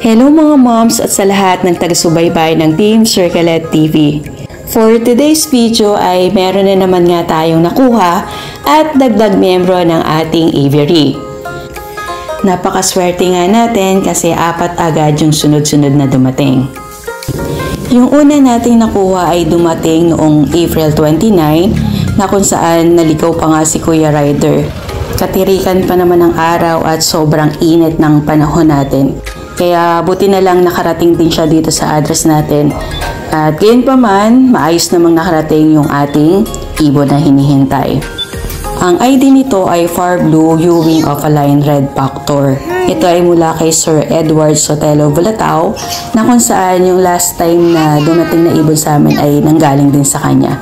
Hello mga moms at sa lahat ng taga-subaybay ng Team Circlet TV. For today's video ay meron na naman nga tayong nakuha at dagdag miyembro ng ating aviary. Napakaswerte nga natin kasi 4 agad yung sunod-sunod na dumating. Yung una nating nakuha ay dumating noong April 29 na kung saan naligaw pa nga si Kuya Ryder. Katirikan pa naman ang araw at sobrang init ng panahon natin. Kaya buti na lang nakarating din siya dito sa address natin. At gayon pa man, maayos namang nakarating yung ating ibon na hinihintay. Ang ID nito ay Far Blue Ewing Opaline Red Factor. Ito ay mula kay Sir Edward Sotelo Bulatao na kung saan yung last time na dumating na ibon sa amin ay nanggaling din sa kanya.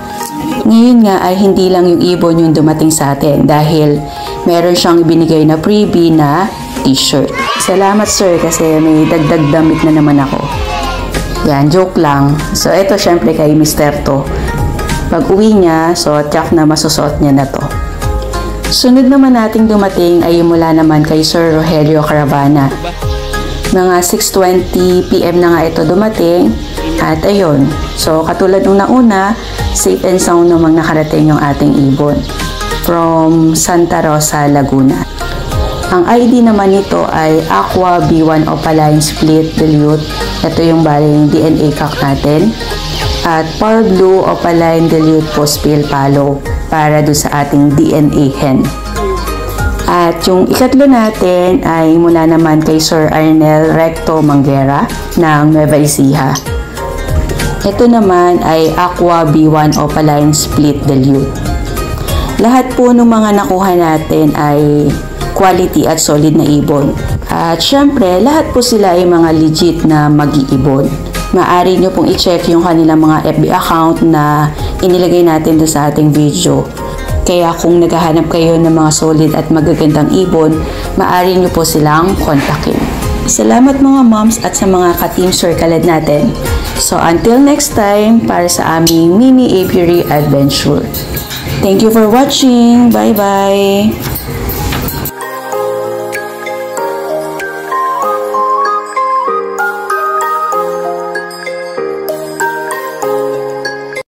Ngayon nga ay hindi lang yung ibon yung dumating sa atin dahil meron siyang ibinigay na freebie na t-shirt. Salamat sir kasi may dagdag damit na naman ako. Yan, joke lang. So ito syempre kay Mr. to. Pag uwi niya, so tsak na masusot niya na to. Sunod naman nating dumating ay mula naman kay Sir Rogelio Caravana. Mga 6:20 PM na nga ito dumating. At ayun, so katulad nung nauna, safe and sound namang nakarating yung ating ibon from Santa Rosa, Laguna. Ang ID naman nito ay Aqua B1 Opaline Split Dilute. Ito yung baling DNA cock natin. At Far Blue Opaline Dilute Postpil Palo para do sa ating DNA hen. At yung ikatlo natin ay mula naman kay Sir Arnel Recto Manguera ng Nueva Ecija. Ito naman ay Aqua B1 Opaline Split Dilute. Lahat po ng mga nakuha natin ay quality at solid na ibon. At syempre, lahat po sila ay mga legit na mag-iibon. Maaari nyo pong i-check yung kanilang mga FB account na inilagay natin doon sa ating video. Kaya kung naghahanap kayo ng mga solid at magagandang ibon, maaari nyo po silang kontakin. Salamat mga moms at sa mga ka-team circlet natin. So until next time, para sa aming mini apiary adventure. Thank you for watching. Bye-bye!